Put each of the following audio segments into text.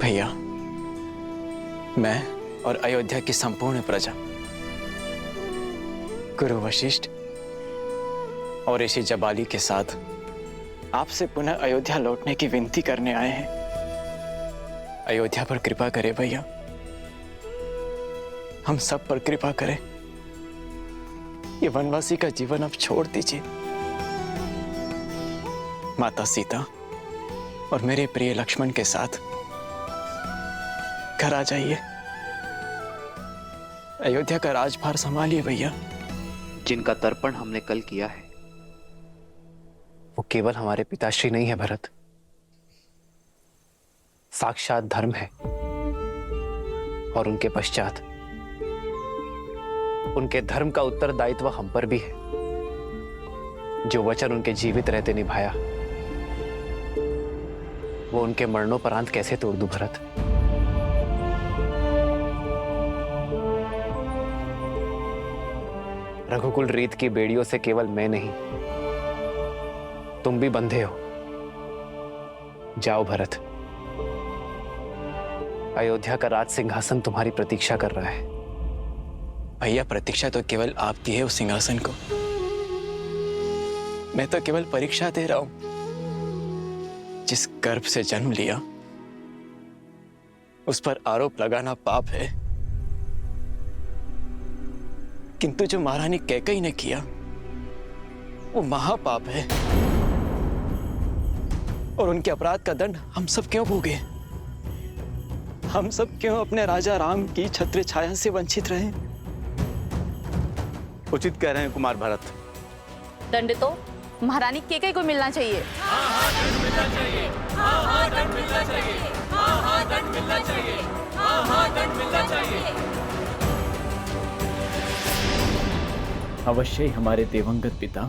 भैया, मैं और अयोध्या की संपूर्ण प्रजा गुरु वशिष्ठ और ऋषि जबाली के साथ आपसे पुनः अयोध्या लौटने की विनती करने आए हैं। अयोध्या पर कृपा करें भैया, हम सब पर कृपा करें। ये वनवासी का जीवन अब छोड़ दीजिए। माता सीता और मेरे प्रिय लक्ष्मण के साथ घर आ जाइए। अयोध्या का राजभार संभालिए भैया। जिनका तर्पण हमने कल किया है वो केवल हमारे पिताश्री नहीं है भरत, साक्षात धर्म है। और उनके पश्चात उनके धर्म का उत्तरदायित्व हम पर भी है। जो वचन उनके जीवित रहते निभाया वो उनके मरणोपरांत कैसे तोड़ दूं भरत? रघुकुल रीत की बेड़ियों से केवल मैं नहीं, तुम भी बंधे हो। जाओ भरत, अयोध्या का राज सिंहासन तुम्हारी प्रतीक्षा कर रहा है। भैया, प्रतीक्षा तो केवल आपकी है उस सिंहासन को। मैं तो केवल परीक्षा दे रहा हूं। जिस गर्भ से जन्म लिया उस पर आरोप लगाना पाप है, किंतु जो महारानी कैकेयी ने किया वो महापाप है। और उनके अपराध का दंड हम सब क्यों भोगे? हम सब क्यों अपने राजा राम की छत्र छाया से वंचित रहे? उचित कह रहे हैं कुमार भरत। दंड तो महारानी कैकेयी को मिलना चाहिए। दंड मिलना चाहिए। दंड मिलना चाहिए। दंड मिलना चाहिए। दंड मिलना चाहिए। अवश्य ही हमारे दिवंगत पिता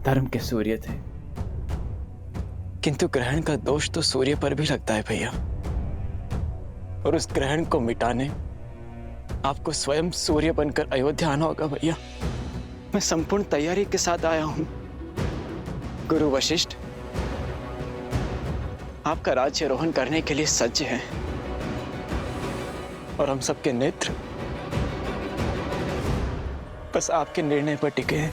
धर्म के सूर्य थे, किंतु ग्रहण का दोष तो सूर्य पर भी लगता है भैया। और उस ग्रहण को मिटाने आपको स्वयं सूर्य बनकर अयोध्या आना होगा भैया। मैं संपूर्ण तैयारी के साथ आया हूं। गुरु वशिष्ठ आपका राज्यारोहण करने के लिए सज्ज हैं और हम सबके नेत्र बस आपके निर्णय पर टिके हैं।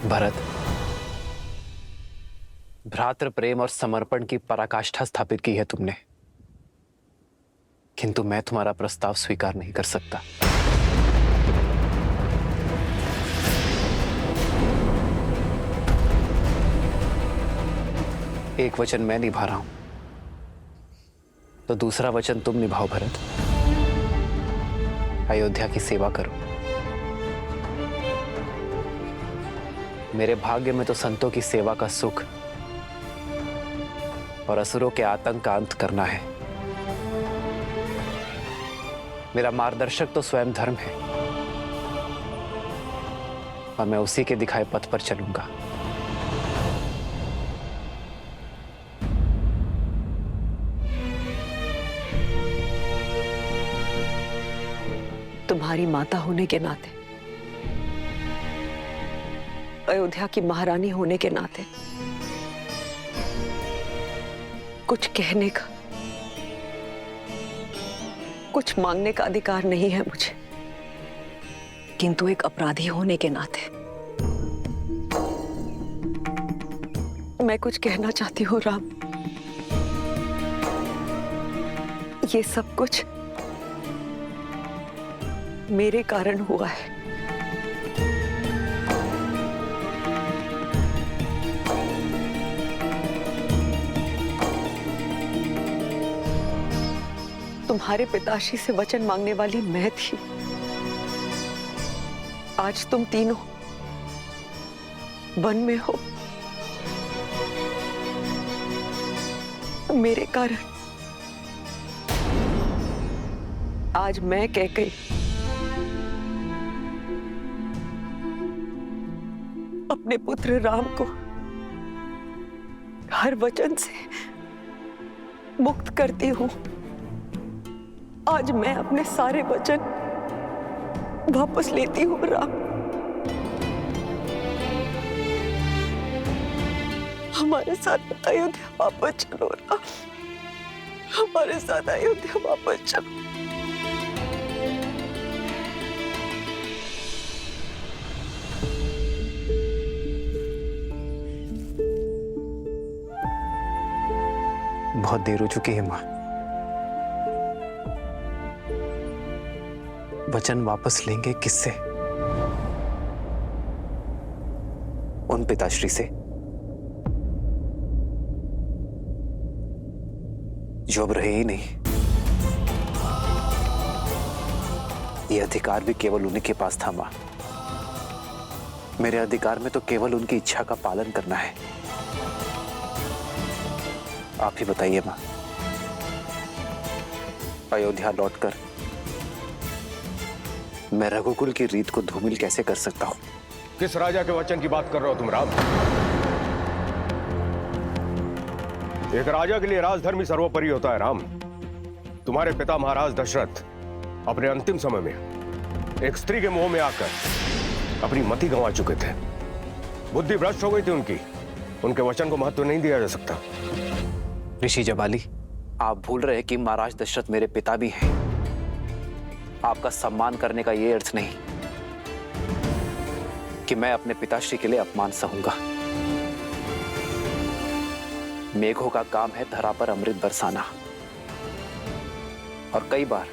भरत, भ्रातृ प्रेम और समर्पण की पराकाष्ठा स्थापित की है तुमने, किंतु मैं तुम्हारा प्रस्ताव स्वीकार नहीं कर सकता। एक वचन मैं निभा रहा हूं तो दूसरा वचन तुम निभाओ भरत। अयोध्या की सेवा करो। मेरे भाग्य में तो संतों की सेवा का सुख और असुरों के आतंक का अंत करना है। मेरा मार्गदर्शक तो स्वयं धर्म है और मैं उसी के दिखाए पथ पर चलूंगा। तुम्हारी माता होने के नाते, अयोध्या की महारानी होने के नाते कुछ कहने का, कुछ मांगने का अधिकार नहीं है मुझे, किंतु एक अपराधी होने के नाते मैं कुछ कहना चाहती हूँ। राम, ये सब कुछ मेरे कारण हुआ है। तुम्हारे पिताश्री से वचन मांगने वाली मैं थी। आज तुम तीनों वन में हो मेरे कारण। आज मैं कैकेयी अपने पुत्र राम को हर वचन से मुक्त करती हूं। आज मैं अपने सारे वचन वापस लेती हूँ राम। हमारे साथ अयोध्या वापस चलो राम, हमारे साथ अयोध्या वापस चलो। बहुत देर हो चुकी है मां। वचन वापस लेंगे किससे? उन पिताश्री से जो अब रहे ही नहीं। ये अधिकार भी केवल उन्हीं के पास था मां। मेरे अधिकार में तो केवल उनकी इच्छा का पालन करना है। आप ही बताइए मां, अयोध्या लौटकर मैं रघुकुल की रीत को धूमिल कैसे कर सकता हूं? किस राजा के वचन की बात कर रहे हो तुम राम? एक राजा के लिए राजधर्म ही सर्वोपरि होता है राम। तुम्हारे पिता महाराज दशरथ अपने अंतिम समय में एक स्त्री के मोह में आकर अपनी मति गंवा चुके थे। बुद्धि भ्रष्ट हो गई थी उनकी। उनके वचन को महत्व नहीं दिया जा सकता। ऋषि जबाली, आप भूल रहे कि महाराज दशरथ मेरे पिता भी हैं। आपका सम्मान करने का यह अर्थ नहीं कि मैं अपने पिताश्री के लिए अपमान सहूंगा। मेघों का काम है धरा पर अमृत बरसाना, और कई बार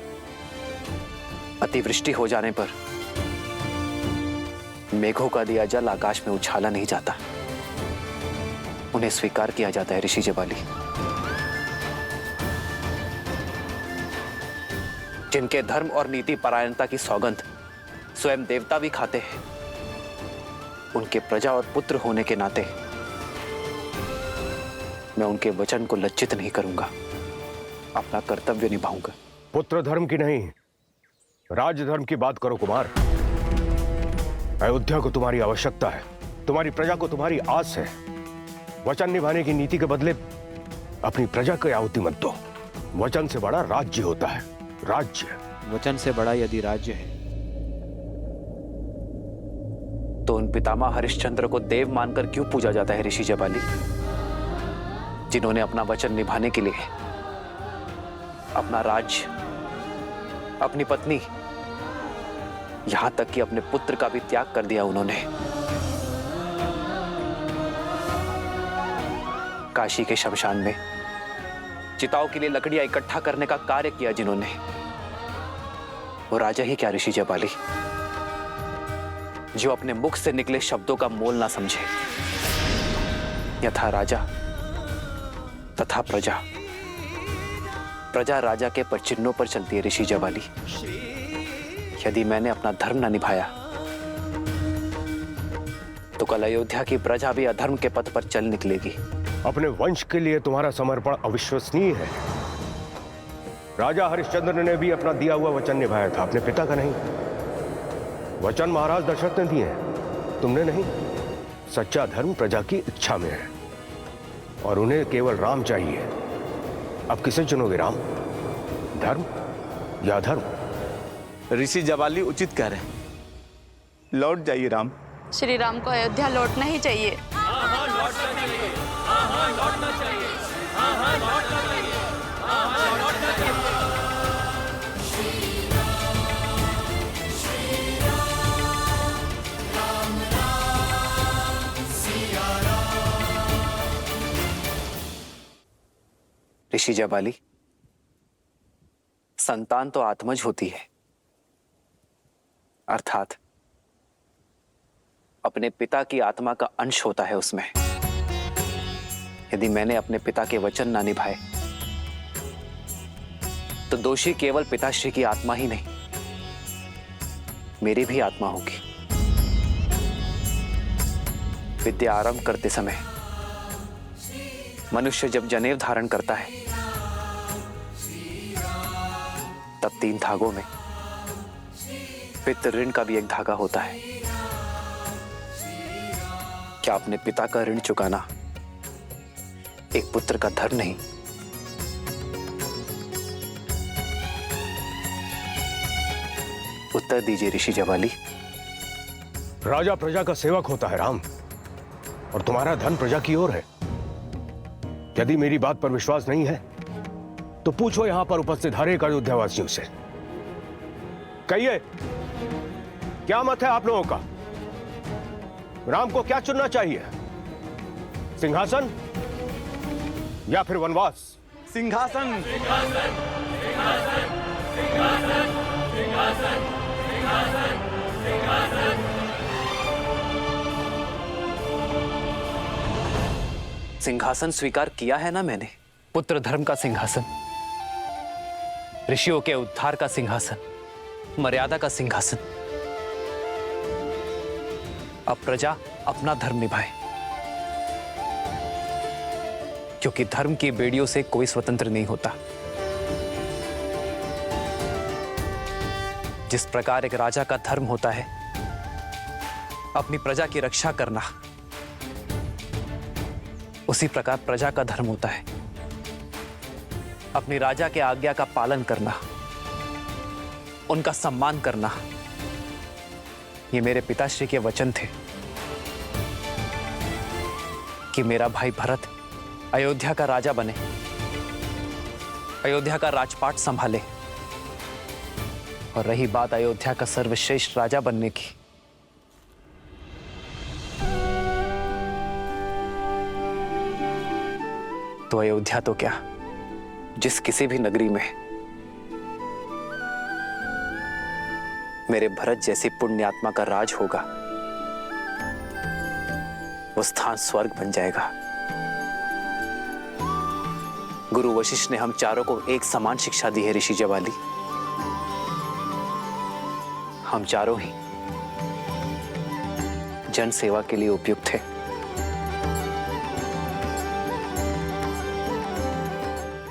अतिवृष्टि हो जाने पर मेघों का दिया जल आकाश में उछाला नहीं जाता, उन्हें स्वीकार किया जाता है ऋषि जबाली। जिनके धर्म और नीति परायणता की सौगंध स्वयं देवता भी खाते हैं, उनके प्रजा और पुत्र होने के नाते मैं उनके वचन को लज्जित नहीं करूंगा, अपना कर्तव्य निभाऊंगा। पुत्र धर्म की नहीं, राज्य धर्म की बात करो कुमार। अयोध्या को तुम्हारी आवश्यकता है, तुम्हारी प्रजा को तुम्हारी आस है। वचन निभाने की नीति के बदले अपनी प्रजा को आहुति मत दो। वचन से बड़ा राज्य होता है। राज्य, वचन से बड़ा यदि राज्य है तो उन पितामह हरिश्चंद्र को देव मानकर क्यों पूजा जाता है ऋषि जबाली, जिन्होंने अपना वचन निभाने के लिए अपना राज्य, अपनी पत्नी, यहां तक कि अपने पुत्र का भी त्याग कर दिया। उन्होंने काशी के शमशान में चिताओं के लिए लकड़ियां इकट्ठा करने का कार्य किया जिन्होंने, वो राजा ही क्या ऋषि जबाली, जो अपने मुख से निकले शब्दों का मोल ना समझे। यथा राजा तथा प्रजा, प्रजा राजा के पदचिन्हों पर चलती है ऋषि जबाली। यदि मैंने अपना धर्म ना निभाया तो कल अयोध्या की प्रजा भी अधर्म के पथ पर चल निकलेगी। अपने वंश के लिए तुम्हारा समर्पण अविश्वसनीय है। राजा हरिश्चंद्र ने भी अपना दिया हुआ वचन निभाया था, अपने पिता का नहीं। वचन महाराज दशरथ ने दिए, तुमने नहीं। सच्चा धर्म प्रजा की इच्छा में है और उन्हें केवल राम चाहिए। अब किसे चुनोगे, राम, धर्म या अधर्म? ऋषि जबाली उचित कह रहे हैं। लौट जाइए राम। श्री राम को अयोध्या लौटना ही चाहिए। हाँ हाँ लौटना चाहिए, हाँ हाँ लौटना चाहिए, हाँ हाँ लौटना चाहिए, हाँ हाँ लौटना चाहिए। ऋषि जबाली, संतान तो आत्मज होती है, अर्थात अपने पिता की आत्मा का अंश होता है उसमें। यदि मैंने अपने पिता के वचन ना निभाए तो दोषी केवल पिताश्री की आत्मा ही नहीं, मेरी भी आत्मा होगी। विद्या आरंभ करते समय मनुष्य जब जनेऊ धारण करता है तब 3 धागों में पितृ ऋण का भी एक धागा होता है। क्या अपने पिता का ऋण चुकाना एक पुत्र का धर्म नहीं? उत्तर दीजिए ऋषि जवाली। राजा प्रजा का सेवक होता है राम, और तुम्हारा धन प्रजा की ओर है। यदि मेरी बात पर विश्वास नहीं है तो पूछो यहां पर उपस्थित हर एक अयोध्यावासियों से। कहिए, क्या मत है आप लोगों का? राम को क्या चुनना चाहिए, सिंहासन या फिर वनवास? सिंहासन। सिंहासन स्वीकार किया है ना मैंने, पुत्र धर्म का सिंहासन, ऋषियों के उद्धार का सिंहासन, मर्यादा का सिंहासन। अब प्रजा अपना धर्म निभाए, क्योंकि धर्म की बेड़ियों से कोई स्वतंत्र नहीं होता। जिस प्रकार एक राजा का धर्म होता है अपनी प्रजा की रक्षा करना, उसी प्रकार प्रजा का धर्म होता है अपनी राजा के आज्ञा का पालन करना, उनका सम्मान करना। ये मेरे पिताश्री के वचन थे कि मेरा भाई भरत अयोध्या का राजा बने, अयोध्या का राजपाट संभाले। और रही बात अयोध्या का सर्वश्रेष्ठ राजा बनने की, तो अयोध्या तो क्या, जिस किसी भी नगरी में मेरे भरत जैसी पुण्यात्मा का राज होगा, वो स्थान स्वर्ग बन जाएगा। गुरु वशिष्ठ ने हम चारों को एक समान शिक्षा दी है ऋषि जवाली। हम चारों ही जन सेवा के लिए उपयुक्त हैं।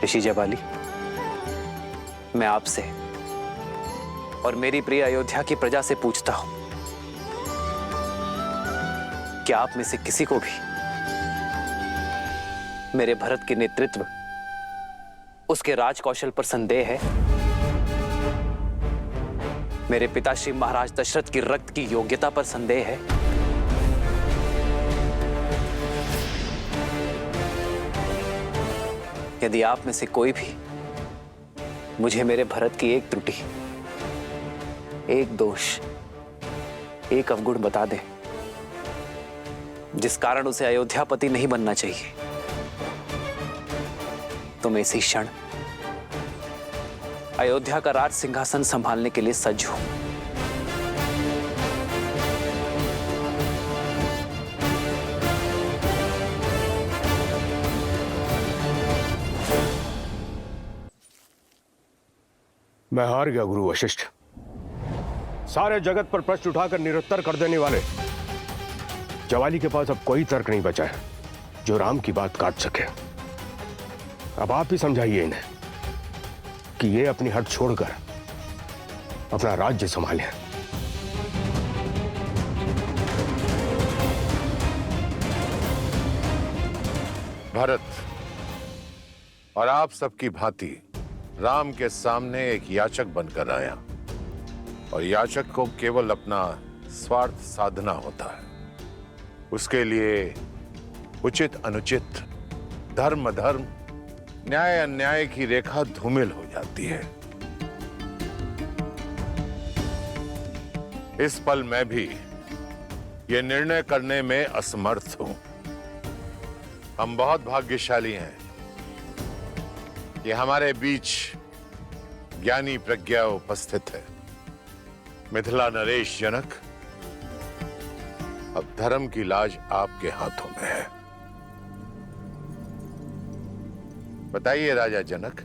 ऋषि जवाली, मैं आपसे और मेरी प्रिय अयोध्या की प्रजा से पूछता हूं, क्या आप में से किसी को भी मेरे भरत के नेतृत्व, उसके राज कौशल पर संदेह है? मेरे पिताश्री महाराज दशरथ की रक्त की योग्यता पर संदेह है? यदि आप में से कोई भी मुझे मेरे भरत की एक त्रुटि, एक दोष, एक अवगुण बता दे जिस कारण उसे अयोध्यापति नहीं बनना चाहिए, तो मैं इसी क्षण अयोध्या का राज सिंहासन संभालने के लिए सज्ज हूं। मैं हार गया गुरु वशिष्ठ। सारे जगत पर प्रश्न उठाकर निरुत्तर कर देने वाले जवाली के पास अब कोई तर्क नहीं बचा है जो राम की बात काट सके। अब आप ही समझाइए इन्हें कि ये अपनी हट छोड़कर अपना राज्य संभालें। भरत और आप सबकी भांति राम के सामने एक याचक बनकर आया, और याचक को केवल अपना स्वार्थ साधना होता है। उसके लिए उचित अनुचित, धर्म अधर्म, न्याय अन्याय की रेखा धूमिल हो जाती है। इस पल मैं भी ये निर्णय करने में असमर्थ हूं। हम बहुत भाग्यशाली हैं कि हमारे बीच ज्ञानी प्रज्ञा उपस्थित है। मिथिला नरेश जनक, अब धर्म की लाज आपके हाथों में है। बताइए राजा जनक,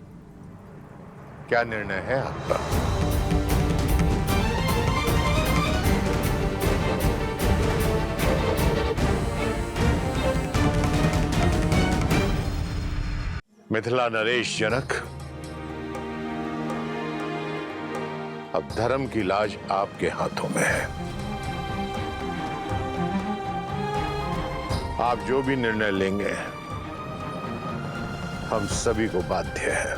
क्या निर्णय है आपका? मिथिला नरेश जनक, अब धर्म की लाज आपके हाथों में है। आप जो भी निर्णय लेंगे हम सभी को बाध्य है।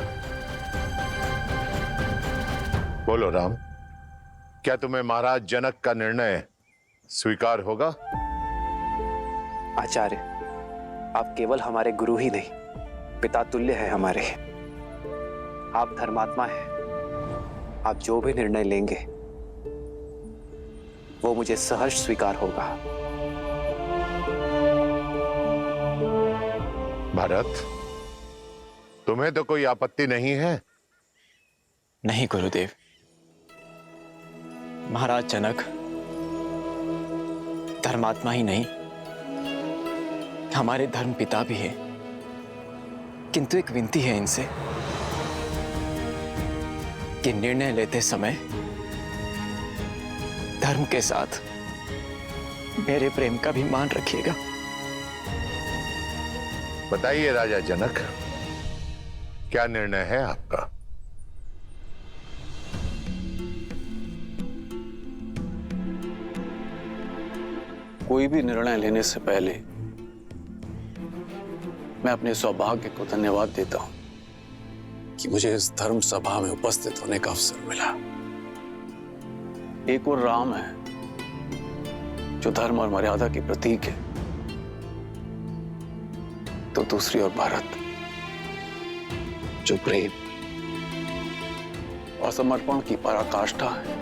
बोलो राम, क्या तुम्हें महाराज जनक का निर्णय स्वीकार होगा? आचार्य, आप केवल हमारे गुरु ही नहीं, पिता तुल्य है हमारे। आप धर्मात्मा हैं। आप जो भी निर्णय लेंगे वो मुझे सहर्ष स्वीकार होगा। भरत, तुम्हें तो कोई आपत्ति नहीं है? नहीं गुरुदेव। महाराज जनक धर्मात्मा ही नहीं, हमारे धर्म पिता भी हैं। किंतु एक विनती है इनसे कि निर्णय लेते समय धर्म के साथ मेरे प्रेम का भी मान रखिएगा। बताइए राजा जनक, क्या निर्णय है आपका? कोई भी निर्णय लेने से पहले मैं अपने सौभाग्य को धन्यवाद देता हूं कि मुझे इस धर्म सभा में उपस्थित होने का अवसर मिला। एक और राम है जो धर्म और मर्यादा की प्रतीक है, तो दूसरी ओर भारत जो प्रेम और समर्पण की पराकाष्ठा है।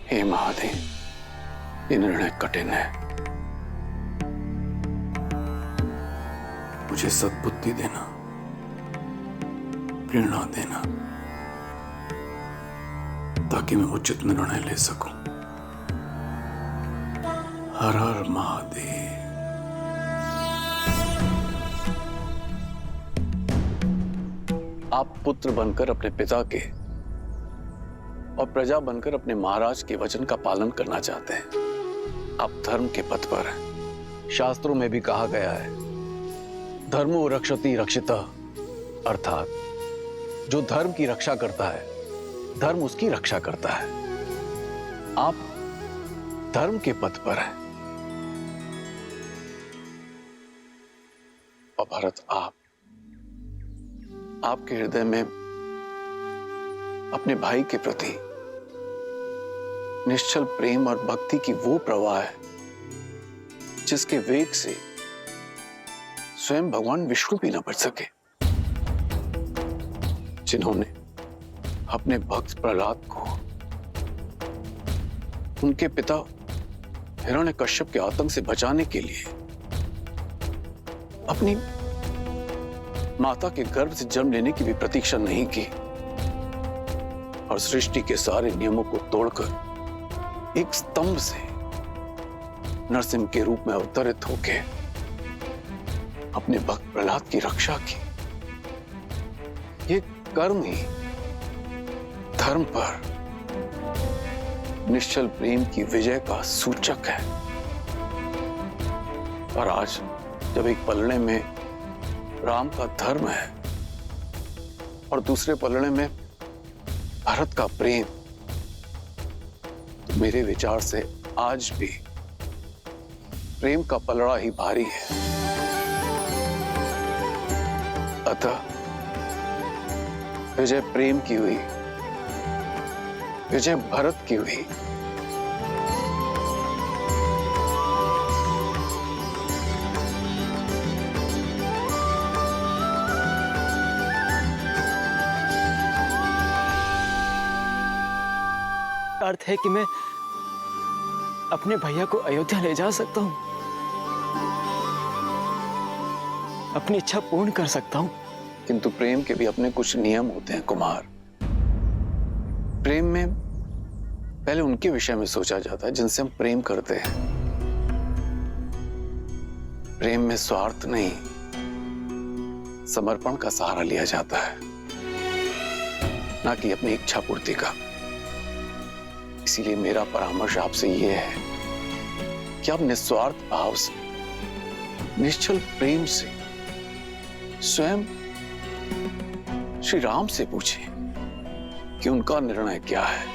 हे महादेव, ये निर्णय कठिन है। मुझे सद्बुद्धि देना, प्रेरणा देना, ताकि मैं उचित निर्णय ले सकूं। हर हर महादेव। आप पुत्र बनकर अपने पिता के और प्रजा बनकर अपने महाराज के वचन का पालन करना चाहते हैं। आप धर्म के पथ पर हैं। शास्त्रों में भी कहा गया है, धर्मो रक्षति रक्षितः, अर्थात जो धर्म की रक्षा करता है, धर्म उसकी रक्षा करता है। आप धर्म के पथ पर हैं। और भरत, आपके हृदय में अपने भाई के प्रति निश्चल प्रेम और भक्ति की वो प्रवाह है जिसके वेग से स्वयं भगवान विष्णु भी न बच सके, जिन्होंने अपने भक्त प्रहलाद को उनके पिता हिरण्यकश्यप के आतंक से बचाने के लिए अपनी माता के गर्भ से जन्म लेने की भी प्रतीक्षा नहीं की और सृष्टि के सारे नियमों को तोड़कर एक स्तंभ से नरसिंह के रूप में अवतरित होके अपने भक्त प्रहलाद की रक्षा की। ये कर्म ही धर्म पर निश्चल प्रेम की विजय का सूचक है। और आज जब एक पलड़े में राम का धर्म है और दूसरे पलड़े में भारत का प्रेम, तो मेरे विचार से आज भी प्रेम का पलड़ा ही भारी है। अतः विजय प्रेम की हुई, विजय भरत की हुई। अर्थ है कि मैं अपने भैया को अयोध्या ले जा सकता हूं, अपनी इच्छा पूर्ण कर सकता हूं। किंतु प्रेम के भी अपने कुछ नियम होते हैं कुमार। प्रेम में पहले उनके विषय में सोचा जाता है जिनसे हम प्रेम करते हैं। प्रेम में स्वार्थ नहीं, समर्पण का सहारा लिया जाता है, ना कि अपनी इच्छा पूर्ति का। इसीलिए मेरा परामर्श आपसे यह है कि आप निस्वार्थ भाव से, निश्चल प्रेम से स्वयं श्री राम से पूछें कि उनका निर्णय क्या है,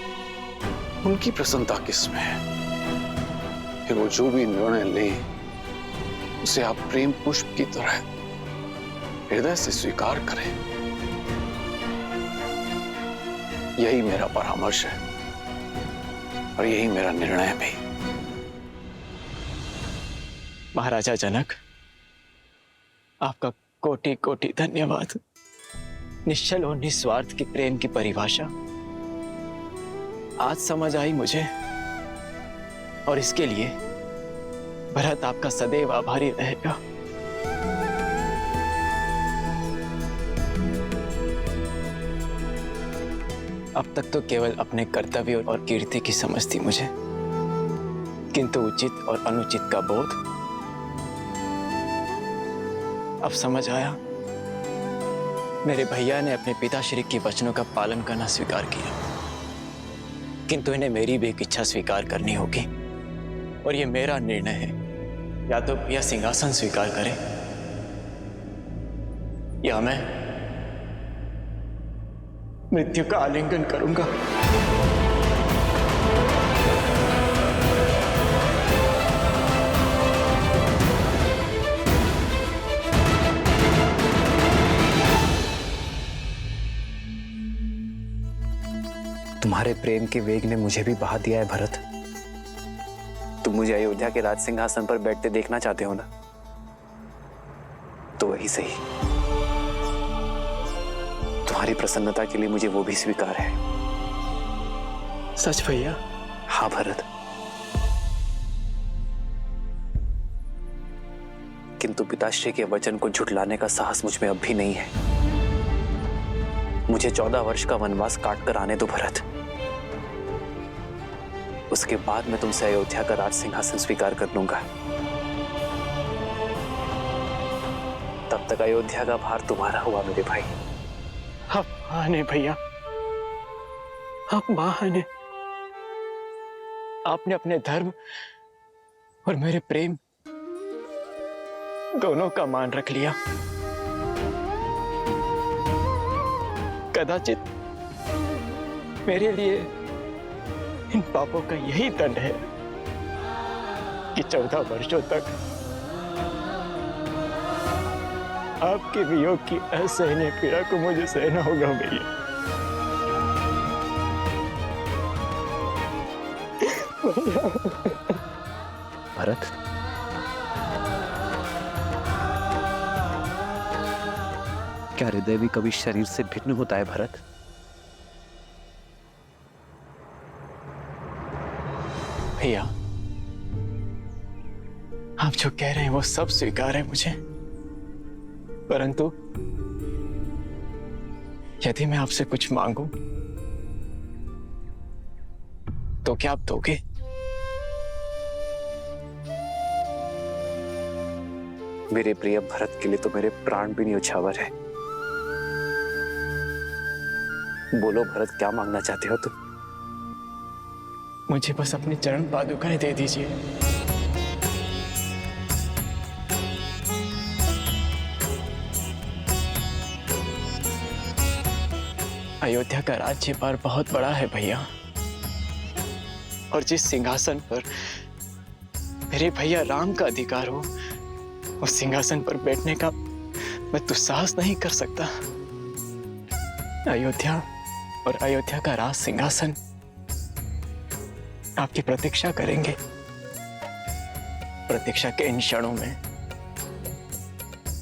उनकी प्रसन्नता किसमें है। फिर वो जो भी निर्णय ले उसे आप प्रेम पुष्प की तरह हृदय से स्वीकार करें। यही मेरा परामर्श है और यही मेरा निर्णय भी। महाराजा जनक, आपका कोटि कोटि धन्यवाद। निश्चल और निस्वार्थ के प्रेम की परिभाषा आज समझ आई मुझे, और इसके लिए भरत आपका सदैव आभारी रहेगा। अब तक तो केवल अपने कर्तव्य और कीर्ति की समझ थी मुझे, किंतु उचित और अनुचित का बोध अब समझ आया। मेरे भैया ने अपने पिताश्री के वचनों का पालन करना स्वीकार किया, किंतु इन्हें मेरी भी एक इच्छा स्वीकार करनी होगी, और ये मेरा निर्णय है। या तो भैया सिंहासन स्वीकार करें या मैं मृत्यु का आलिंगन करूंगा। तुम्हारे प्रेम के वेग ने मुझे भी बहा दिया है भरत। तुम मुझे अयोध्या के राज सिंहासन पर बैठते देखना चाहते हो ना, तो वही सही। तुम्हारी प्रसन्नता के लिए मुझे वो भी स्वीकार है। सच भैया? हाँ भरत, किंतु पिताश्री के वचन को झुठलाने का साहस मुझ में अब भी नहीं है। मुझे 14 वर्ष का वनवास काट कर आने दो भरत। उसके बाद मैं तुमसे अयोध्या का राज सिंहासन स्वीकार कर लूंगा। तब तक अयोध्या का भार तुम्हारा हुआ मेरे भाई। आप महान हैं भैया, आप महान हैं। आपने अपने धर्म और मेरे प्रेम दोनों का मान रख लिया। कदाचित मेरे लिए इन पापों का यही दंड है कि 14 वर्षों तक आपके वियोग की असहनीय पीड़ा को मुझे सहना होगा भैया। भरत, क्या हृदय भी कभी शरीर से भिन्न होता है भरत? भैया, आप जो कह रहे हैं वो सब स्वीकार है मुझे, परंतु यदि मैं आपसे कुछ मांगू तो क्या आप दोगे? मेरे प्रिय भरत के लिए तो मेरे प्राण भी न्योछावर है। बोलो भरत, क्या मांगना चाहते हो तुम? मुझे बस अपनी चरण पादुकाएं दे दीजिए। अयोध्या का राज्यभार बहुत बड़ा है भैया, और जिस सिंहासन पर मेरे भैया राम का अधिकार हो, उस सिंहासन पर बैठने का मैं दुस्साहस नहीं कर सकता। अयोध्या और अयोध्या का राज सिंहासन आपकी प्रतीक्षा करेंगे। प्रतीक्षा के इन क्षणों में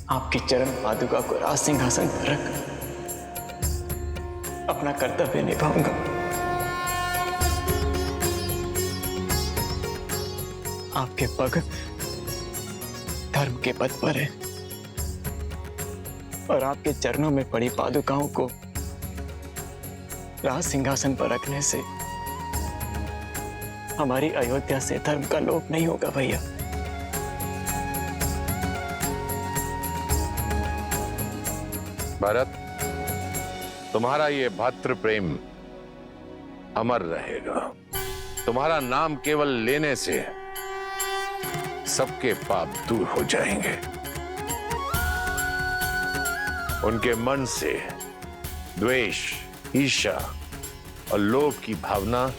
आपकी चरण पादुका को राज सिंहासन पर रख अपना कर्तव्य निभाऊंगा। आपके पग धर्म के पथ पर है, और आपके चरणों में पड़ी पादुकाओं को राज सिंहासन पर रखने से हमारी अयोध्या से धर्म का लोप नहीं होगा भैया। भरत, तुम्हारा ये भातृ प्रेम अमर रहेगा। तुम्हारा नाम केवल लेने से सबके पाप दूर हो जाएंगे। उनके मन से द्वेष, ईर्ष्या और लोभ की भावना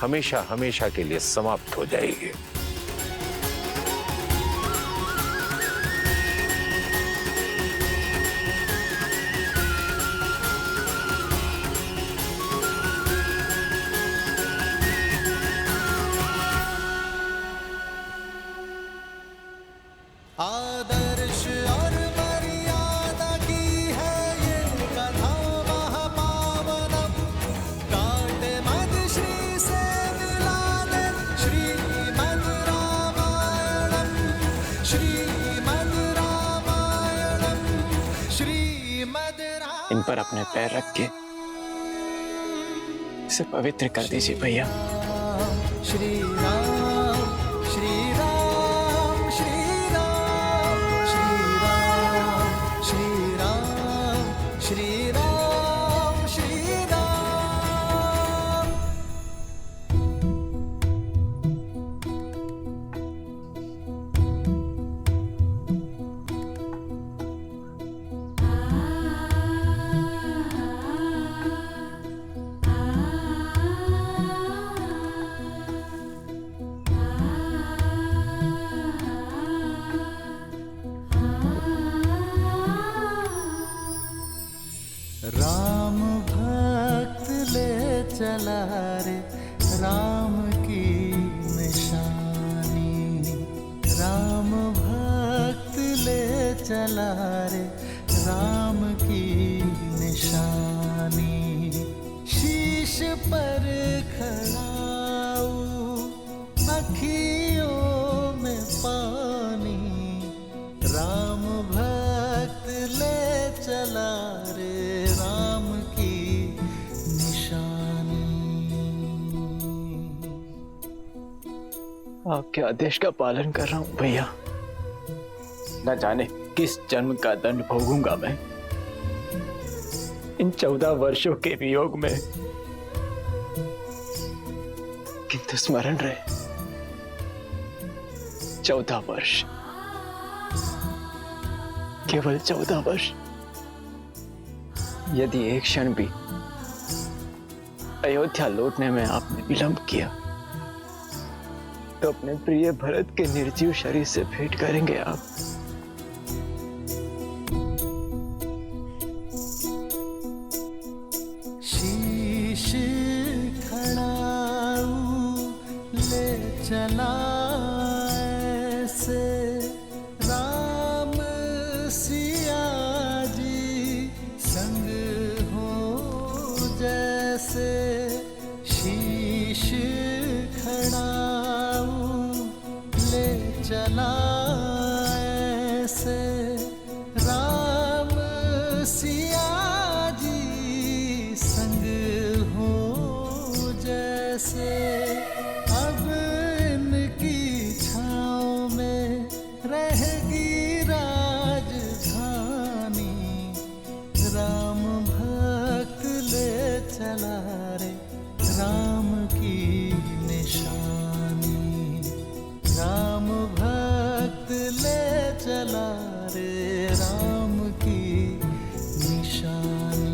हमेशा हमेशा के लिए समाप्त हो जाएगी। आदर्श और मर्यादा की है ये कथा महापावनम। काटे मद श्री से मिला दे श्रीमद् रामायणम, श्रीमद् रामायणम, श्रीमद् रामायणम। इन पर अपने पैर रख के इसे पवित्र कर दीजिए भैया। श्री राम, श्री राम, श्री राम, श्री राम, श्री राम, श्री राम, श्री राम। राम भक्त ले चला रे राम की निशानी, राम भक्त ले चला रे राम की निशानी। शीश पर खड़ाऊ अखियों में पानी, राम भक्त ले चला रे राम की निशानी। आपके आदेश का पालन कर रहा हूं भैया। न जाने किस जन्म का दंड भोगूंगा मैं इन 14 वर्षों के वियोग में, किंतु स्मरण रहे 14 वर्ष, केवल 14 वर्ष। यदि एक क्षण भी अयोध्या लौटने में आपने विलंब किया तो अपने प्रिय भरत के निर्जीव शरीर से भेंट करेंगे आप। शीश खड़ाऊ ले चला ऐसे राम सिया जी संग हो जैसे। शीश खड़ाऊ ले चला ऐसे राम सिया जी संग हो जैसे। अब इनकी छाँव में रहेगी राजधानी, राम भक्त ले चला रे राम की निशानी, राम भक्त ले चला रे राम की निशानी।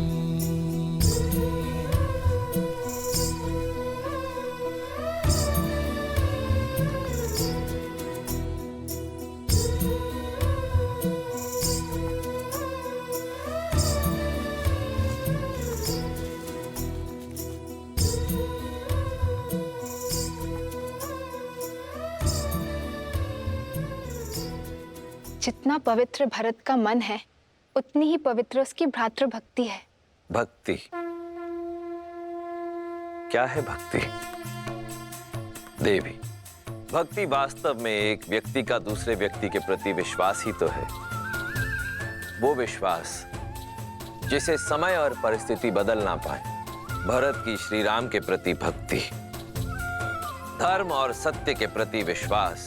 जितना पवित्र भरत का मन है उतनी ही पवित्र उसकी भ्रातृ भक्ति है। भक्ति क्या है? भक्ति देवी, भक्ति वास्तव में एक व्यक्ति का दूसरे व्यक्ति के प्रति विश्वास ही तो है। वो विश्वास जिसे समय और परिस्थिति बदल ना पाए। भरत की श्री राम के प्रति भक्ति, धर्म और सत्य के प्रति विश्वास,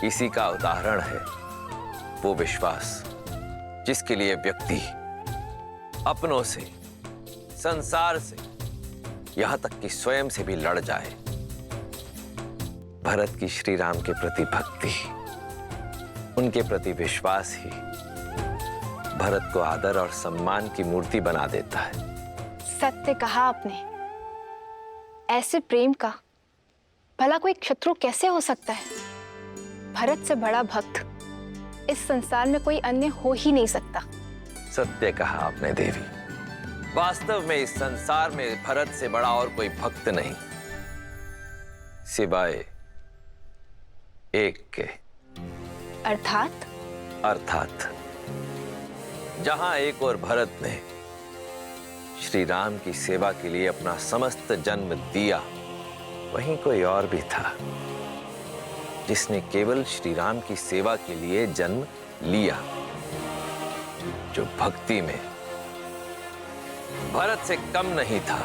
इसी का उदाहरण है वो विश्वास जिसके लिए व्यक्ति अपनों से, संसार से, यहां तक कि स्वयं से भी लड़ जाए। भरत की श्री राम के प्रति भक्ति, उनके प्रति विश्वास ही भरत को आदर और सम्मान की मूर्ति बना देता है। सत्य कहा आपने। ऐसे प्रेम का भला कोई शत्रु कैसे हो सकता है? भरत से बड़ा भक्त इस संसार में कोई अन्य हो ही नहीं सकता। सत्य कहा आपने देवी। वास्तव में इस संसार में भरत से बड़ा और कोई भक्त नहीं, सिवाय एक के, अर्थात? अर्थात जहां एक और भरत ने श्री राम की सेवा के लिए अपना समस्त जन्म दिया, वहीं कोई और भी था जिसने केवल श्री राम की सेवा के लिए जन्म लिया, जो भक्ति में भरत से कम नहीं था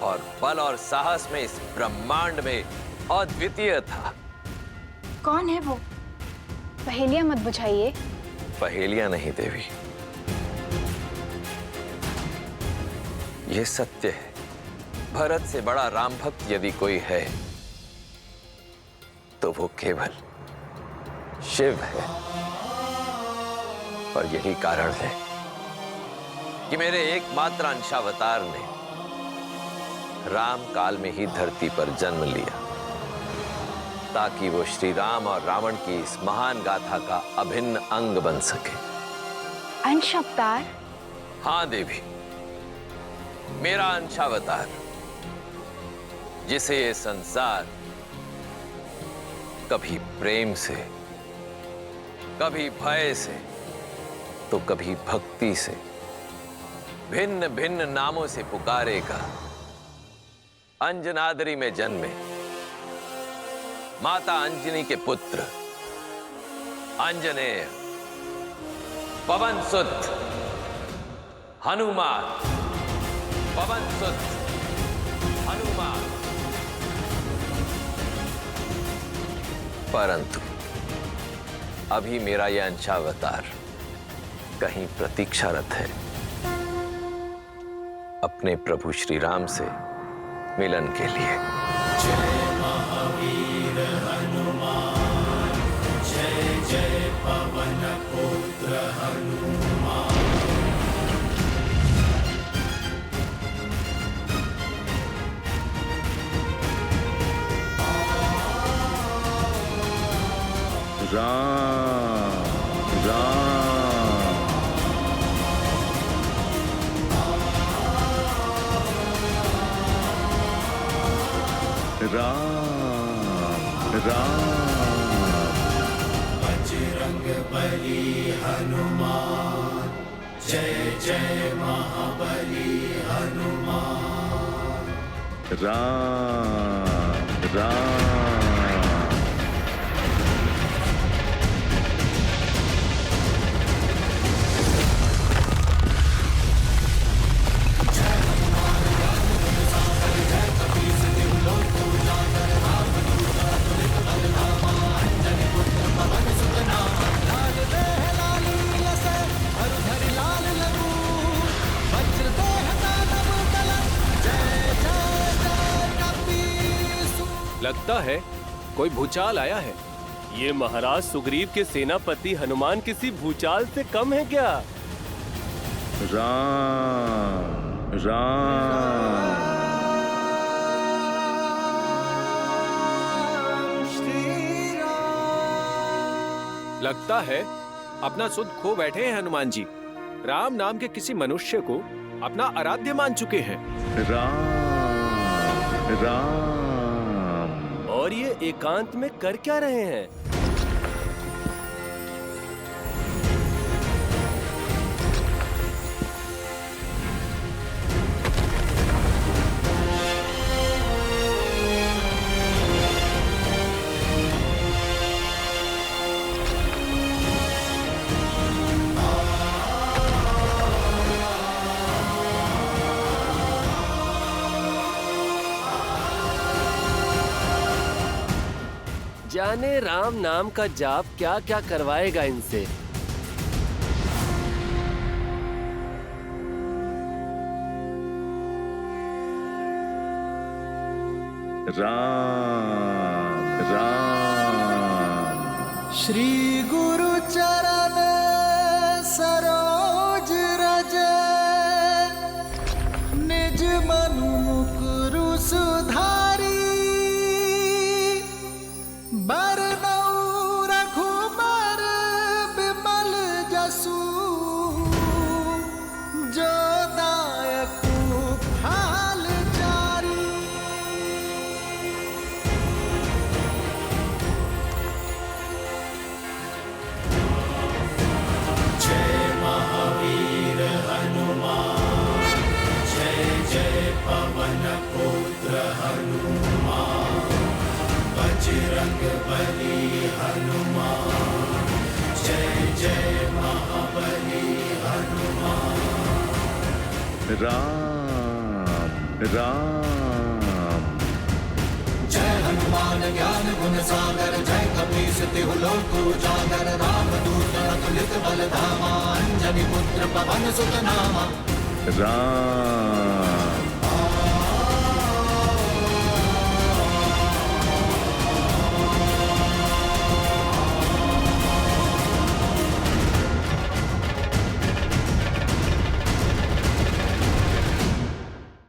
और बल और साहस में इस ब्रह्मांड में अद्वितीय था। कौन है वो? पहेलियां मत बुझाइए। पहेलियां नहीं देवी, ये सत्य है। भरत से बड़ा राम भक्त यदि कोई है तो वो केवल शिव है। और यही कारण है कि मेरे एकमात्र अंशावतार ने राम काल में ही धरती पर जन्म लिया, ताकि वो श्री राम और रावण की इस महान गाथा का अभिन्न अंग बन सके। अंशावतार? हाँ देवी, मेरा अंशावतार, जिसे ये संसार कभी प्रेम से, कभी भय से, तो कभी भक्ति से भिन्न भिन्न नामों से पुकारेगा। अंजनाद्रि में जन्मे माता अंजनी के पुत्र अंजनेय, पवन सुत हनुमान, पवन सुत हनुमान। परंतु अभी मेरा यह अंशावतार कहीं प्रतीक्षारत है अपने प्रभु श्री राम से मिलन के लिए। जय महावीर हनुमान, जय जय पवन पुत्र हनुमान। राम राम राम राम। बजरंग बली हनुमान, जय जय महाबली हनुमान। राम राम। लगता है कोई भूचाल आया है। ये महाराज सुग्रीव के सेनापति हनुमान किसी भूचाल से कम है क्या? राम राम। लगता है अपना सुध खो बैठे हैं हनुमान जी। राम नाम के किसी मनुष्य को अपना आराध्य मान चुके हैं। राम राम। और ये एकांत में कर क्या रहे हैं? जाने राम नाम का जाप क्या क्या करवाएगा इनसे। राम राम। श्री गुरु चरण सरोज रज, निज मनु मुकुरु सुधारी। बरनउँ रघुबर बिमल जसु, जो दायकु फल चारी। बजरंग बली हनुमान, जय जय महाबली हनुमान। राम राम। जय हनुमान ज्ञान गुण सागर, जय कपीस तिहु लोक उजागर, राम दूत अतुलित बल धामा, अंजनी पुत्र पवन सुत नामा। राम।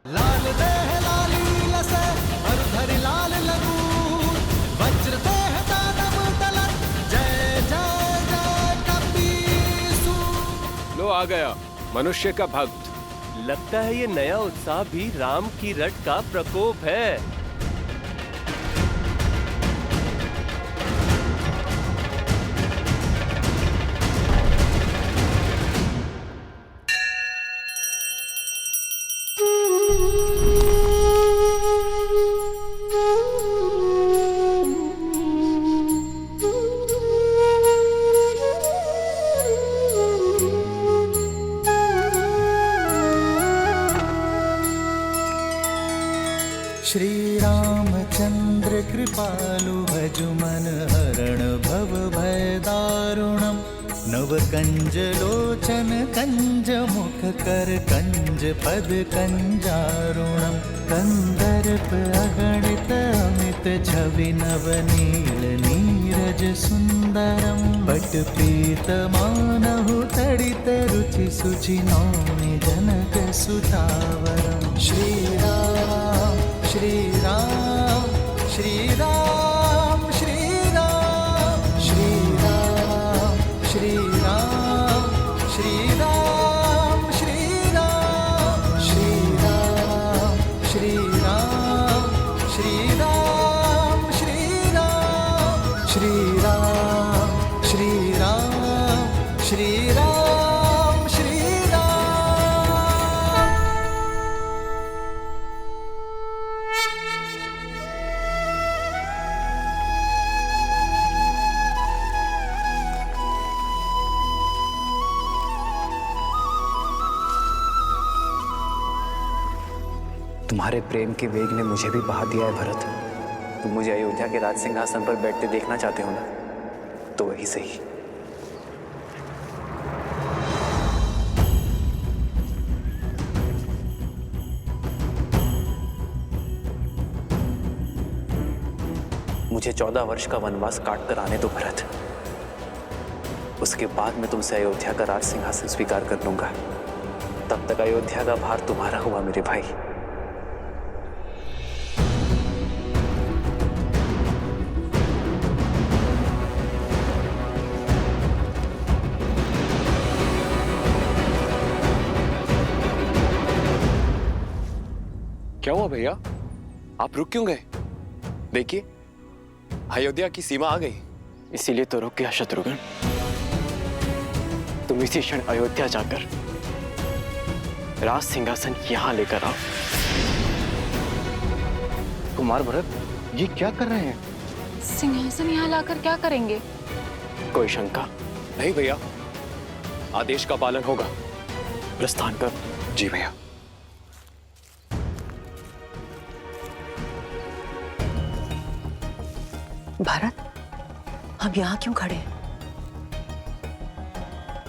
लाल देह लाली लसे हरधरि लाल लगूर, वज्र देह दानव दलत, जय जय जय कपीसु। लो आ गया मनुष्य का भक्त। लगता है ये नया उत्साह भी राम की रट का प्रकोप है। श्री रामचंद्र कृपालु भजु मन हरण भव भय दारुणम, नव कंज लोचन कंज मुख कर कंज पद कंजारुणम, कंदर्प अगणित अमित छवि नव नील नीरज सुंदरम, पट पीत मानहु तड़ित रुचि सुचि नौमि जनक सुतावरम। श्री राम श्री राम श्री राम श्री राम श्री राम श्री राम श्री राम श्री राम श्री राम श्री राम श्री राम श्री राम श्री राम श्री राम श्री राम श्री राम। तुम्हारे प्रेम के वेग ने मुझे भी बहा दिया है भरत। तुम मुझे अयोध्या के राज सिंहासन पर बैठते देखना चाहते हो ना, तो वही सही। मुझे 14 वर्ष का वनवास काट कर आने दो भरत। उसके बाद मैं तुमसे अयोध्या का राज सिंहासन स्वीकार कर लूंगा। तब तक अयोध्या का भार तुम्हारा हुआ मेरे भाई। क्या हुआ भैया, आप रुक क्यों गए? देखिए अयोध्या की सीमा आ गई। इसीलिए तो रुक गया शत्रुघ्न। तुम इसी क्षण अयोध्या जाकर राज सिंहासन यहां लेकर आओ। कुमार भरत, ये क्या कर रहे हैं? सिंहासन यहाँ लाकर क्या करेंगे? कोई शंका? नहीं भैया, आदेश का पालन होगा। प्रस्थान कर। जी भैया। भरत, हम यहाँ क्यों खड़े हैं?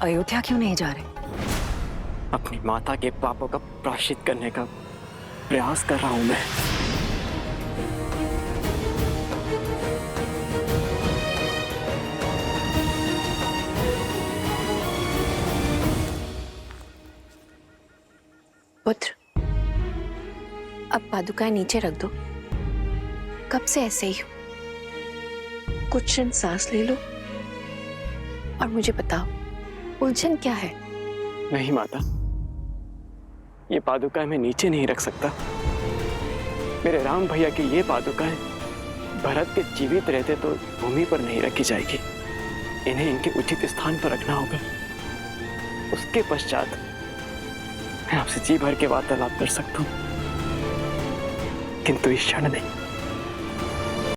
अयोध्या क्यों नहीं जा रहे? अपनी माता के पापों का प्रायश्चित करने का प्रयास कर रहा हूं मैं। पुत्र, अब पादुकाएं नीचे रख दो। कब से ऐसे ही हो? कुछ क्षण सांस ले लो और मुझे बताओ, उलझन क्या है? नहीं माता, ये पादुकाएं मैं नीचे नहीं रख सकता। मेरे राम भैया की ये पादुकाएं भरत के जीवित रहते तो भूमि पर नहीं रखी जाएगी। इन्हें इनके उचित स्थान पर रखना होगा। उसके पश्चात मैं आपसे जी भर के वार्तालाप कर सकता हूं, किंतु इस क्षण नहीं।